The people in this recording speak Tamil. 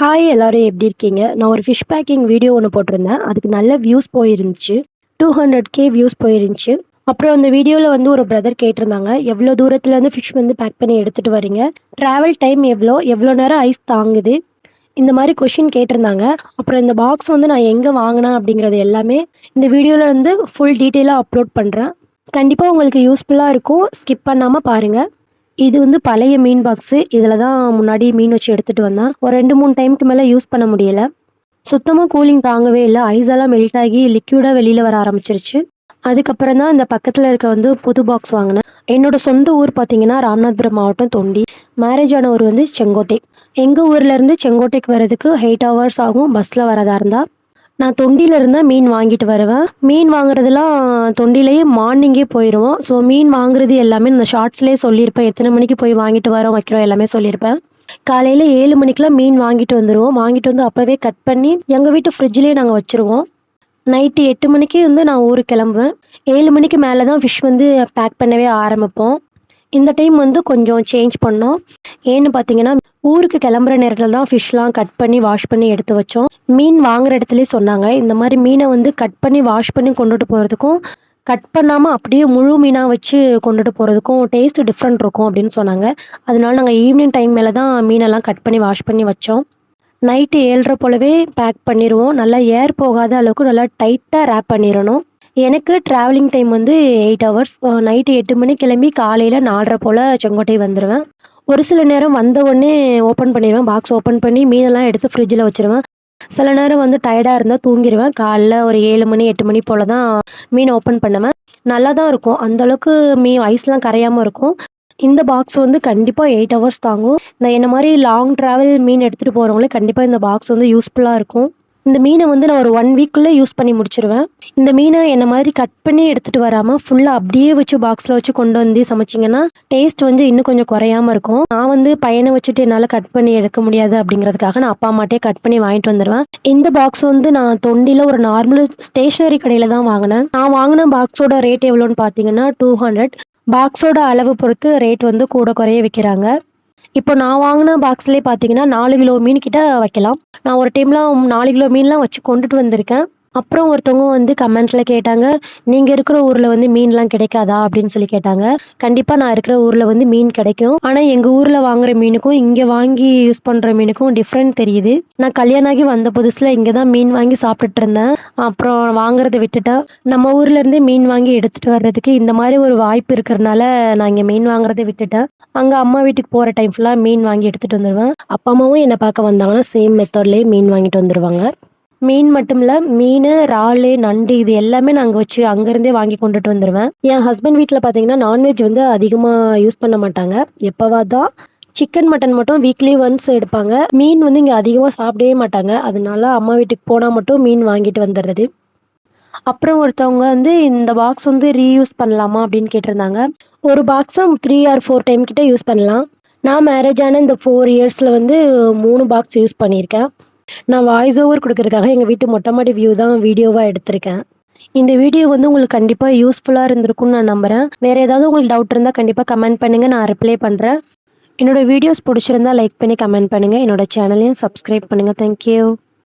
ஹாய் எல்லாரும் எப்படி இருக்கீங்க? நான் ஒரு ஃபிஷ் பேக்கிங் வீடியோ ஒன்று போட்டிருந்தேன். அதுக்கு நல்ல வியூஸ் போயிருந்துச்சு. 200K views போயிருந்துச்சு. அப்புறம் அந்த வீடியோவில் வந்து ஒரு பிரதர் கேட்டிருந்தாங்க, எவ்வளோ தூரத்துலேருந்து ஃபிஷ் வந்து பேக் பண்ணி எடுத்துகிட்டு வரீங்க? ட்ராவல் டைம் எவ்வளோ நேரம் ஐஸ் தாங்குது? இந்த மாதிரி கொஷின் கேட்டிருந்தாங்க. அப்புறம் இந்த பாக்ஸ் வந்து நான் எங்கே வாங்கினேன் அப்படிங்கிறது எல்லாமே இந்த வீடியோவில் வந்து ஃபுல் டீட்டெயிலாக அப்லோட் பண்ணுறேன். கண்டிப்பாக உங்களுக்கு யூஸ்ஃபுல்லாக இருக்கும். ஸ்கிப் பண்ணாமல் பாருங்கள். இது வந்து பழைய மீன் பாக்ஸு. இதில் தான் முன்னாடி மீன் வச்சு எடுத்துகிட்டு வந்தேன். ஒரு 2-3 டைமுக்கு மேலே யூஸ் பண்ண முடியல. சுத்தமாக கூலிங் தாங்கவே இல்லை. ஐஸெல்லாம் மெல்ட் ஆகி லிக்யூடாக வெளியில் வர ஆரம்பிச்சிருச்சு. அதுக்கப்புறம் தான் இந்த பக்கத்தில் இருக்க வந்து புது பாக்ஸ் வாங்கினேன். என்னோட சொந்த ஊர் பார்த்தீங்கன்னா ராமநாதபுரம் மாவட்டம் தொண்டி. மேரேஜ் ஆன ஊர் வந்து செங்கோட்டை. எங்கள் ஊர்லேருந்து செங்கோட்டைக்கு வர்றதுக்கு 8 ஹவர்ஸ் ஆகும் பஸ்ஸில் வரதா இருந்தால். நான் தொண்டியில் இருந்தால் மீன் வாங்கிட்டு வருவேன். மீன் வாங்குறதுலாம் தொண்டிலேயே மார்னிங்கே போயிடுவோம். ஸோ மீன் வாங்குறது எல்லாமே இந்த ஷார்ட்ஸ்லேயே சொல்லியிருப்பேன். எத்தனை மணிக்கு போய் வாங்கிட்டு வரோம் வைக்கிறோம் எல்லாமே சொல்லியிருப்பேன். காலையில் 7 மணிக்கெலாம் மீன் வாங்கிட்டு வந்துடுவோம். வாங்கிட்டு வந்து அப்போவே கட் பண்ணி எங்கள் வீட்டு ஃப்ரிட்ஜ்லேயே நாங்கள் வச்சுருவோம். நைட்டு 8 மணிக்கு வந்து நான் ஊருக்கு கிளம்புவேன். 7 மணிக்கு மேலே தான் ஃபிஷ் வந்து பேக் பண்ணவே ஆரம்பிப்போம். இந்த டைம் வந்து கொஞ்சம் சேஞ்ச் பண்ணோம். ஏன்னு பார்த்தீங்கன்னா ஊருக்கு கிளம்புற நேரத்தில் தான் ஃபிஷ்லாம் கட் பண்ணி வாஷ் பண்ணி எடுத்து வச்சோம். மீன் வாங்குற இடத்துலேயே சொன்னாங்க, இந்த மாதிரி மீனை வந்து கட் பண்ணி வாஷ் பண்ணி கொண்டுட்டு போகிறதுக்கும் கட் பண்ணாமல் அப்படியே முழு மீனாக வச்சு கொண்டுட்டு போகிறதுக்கும் டேஸ்ட்டு டிஃப்ரெண்ட் இருக்கும் அப்படின்னு சொன்னாங்க. அதனால நாங்கள் ஈவினிங் டைம் மேலே தான் மீனெல்லாம் கட் பண்ணி வாஷ் பண்ணி வச்சோம். நைட்டு 7:30 போலவே பேக் பண்ணிடுவோம். நல்லா ஏர் போகாத அளவுக்கு நல்லா டைட்டாக ரேப் பண்ணிடணும். எனக்கு ட்ராவலிங் டைம் வந்து 8 ஹவர்ஸ். நைட்டு 8 மணிக்கு கிளம்பி காலையில் 4:30 போல் செங்கோட்டை வந்துடுவேன். ஒரு சில நேரம் வந்த உடனே ஓப்பன் பண்ணிடுவேன். பாக்ஸ் ஓப்பன் பண்ணி மீனெல்லாம் எடுத்து ஃப்ரிட்ஜில் வச்சுருவேன். சில நேரம் வந்து டயர்டாக இருந்தால் தூங்கிடுவேன். காலைல ஒரு 7 மணி 8 மணி போல் தான் மீன் ஓப்பன் பண்ணுவேன். நல்லா தான் இருக்கும். அந்தளவுக்கு ஐஸ்லாம் கரையாமல் இருக்கும். இந்த பாக்ஸ் வந்து கண்டிப்பாக 8 ஹவர்ஸ் தாங்கும். நான் என்ன மாதிரி லாங் ட்ராவல் மீன் எடுத்துகிட்டு போகிறவங்களே கண்டிப்பாக இந்த பாக்ஸ் வந்து யூஸ்ஃபுல்லாக இருக்கும். இந்த மீனை வந்து நான் ஒரு 1 வீக்குள்ளே யூஸ் பண்ணி முடிச்சிருவேன். இந்த மீனை என்ன மாதிரி கட் பண்ணி எடுத்துகிட்டு வராமல் ஃபுல்லாக அப்படியே வச்சு பாக்ஸில் வச்சு கொண்டு வந்து சமைச்சிங்கன்னா டேஸ்ட் வந்து இன்னும் கொஞ்சம் குறையாமல் இருக்கும். நான் வந்து பையனை வச்சுட்டு என்னால் கட் பண்ணி எடுக்க முடியாது அப்படிங்கிறதுக்காக நான் அப்பா அம்மாட்டே கட் பண்ணி வாங்கிட்டு வந்துடுவேன். இந்த பாக்ஸ் வந்து நான் தொண்டியில் ஒரு நார்மல் ஸ்டேஷ்னரி கடையில் தான் வாங்கினேன். நான் வாங்கின பாக்ஸோட ரேட் எவ்வளோன்னு பார்த்தீங்கன்னா 200. பாக்ஸோட அளவு பொறுத்து ரேட் வந்து கூட குறைய விற்கிறாங்க. இப்போ நான் வாங்கின பாக்ஸ்லேயே பார்த்தீங்கன்னா 4 கிலோ மீன் கிட்ட வைக்கலாம். நான் ஒரு டைம்லாம் 4 கிலோ மீன்லாம் வச்சு கொண்டுட்டு வந்திருக்கேன். அப்புறம் ஒருத்தவங்க வந்து கமெண்ட்ல கேட்டாங்க, நீங்கள் இருக்கிற ஊரில் வந்து மீன்லாம் கிடைக்காதா அப்படின்னு சொல்லி கேட்டாங்க. கண்டிப்பாக நான் இருக்கிற ஊரில் வந்து மீன் கிடைக்கும். ஆனால் எங்கள் ஊரில் வாங்குற மீனுக்கும் இங்கே வாங்கி யூஸ் பண்ணுற மீனுக்கும் டிஃப்ரெண்ட் தெரியுது. நான் கல்யாணம் ஆகி வந்த புதுசில் இங்கே தான் மீன் வாங்கி சாப்பிட்டுட்டு இருந்தேன். அப்புறம் வாங்குறதை விட்டுட்டேன். நம்ம ஊர்லேருந்தே மீன் வாங்கி எடுத்துகிட்டு வர்றதுக்கு இந்த மாதிரி ஒரு வாய்ப்பு இருக்கிறனால நான் இங்கே மீன் வாங்குறதை விட்டுட்டேன். அங்கே அம்மா வீட்டுக்கு போகிற டைம் ஃபுல்லாக மீன் வாங்கி எடுத்துகிட்டு வந்துடுவேன். அப்பா அம்மாவும் என்னை பார்க்க வந்தாங்கன்னா சேம் மெத்தட்லேயே மீன் வாங்கிட்டு வந்துடுவாங்க. மீன் மட்டும் இல்லை, மீன், இறால், நண்டு இது எல்லாமே நாங்கள் வச்சு அங்கேருந்தே வாங்கி கொண்டுட்டு வந்துடுவேன். என் ஹஸ்பண்ட் வீட்டில் பார்த்தீங்கன்னா நான்வெஜ் வந்து அதிகமாக யூஸ் பண்ண மாட்டாங்க. எப்போவா தான் சிக்கன் மட்டன் மட்டும் வீக்லி ஒன்ஸ் எடுப்பாங்க. மீன் வந்து இங்கே அதிகமாக சாப்பிடவே மாட்டாங்க. அதனால அம்மா வீட்டுக்கு போனால் மட்டும் மீன் வாங்கிட்டு வந்துடுறது. அப்புறம் ஒருத்தவங்க வந்து இந்த பாக்ஸ் வந்து ரீயூஸ் பண்ணலாமா அப்படின்னு கேட்டிருந்தாங்க. ஒரு பாக்ஸை 3 or 4 டைம் கிட்ட யூஸ் பண்ணலாம். நான் மேரேஜ் ஆன இந்த 4 இயர்ஸில் வந்து 3 பாக்ஸ் யூஸ் பண்ணியிருக்கேன். நான் வாய்ஸ் ஓவர் கொடுக்கறதுக்காக எங்கள் வீட்டு மொட்டை மாடி வியூ தான் வீடியோவாக எடுத்திருக்கேன். இந்த வீடியோ வந்து உங்களுக்கு கண்டிப்பாக யூஸ்ஃபுல்லாக இருந்திருக்கும்னு நான் நம்புகிறேன். வேறு ஏதாவது உங்களுக்கு டவுட் இருந்தால் கண்டிப்பாக கமெண்ட் பண்ணுங்கள், நான் ரிப்ளை பண்ணுறேன். என்னோடய வீடியோஸ் பிடிச்சிருந்தா லைக் பண்ணி கமெண்ட் பண்ணுங்கள். என்னோடய சேனலையும் சப்ஸ்கிரைப் பண்ணுங்கள். தேங்க்யூ.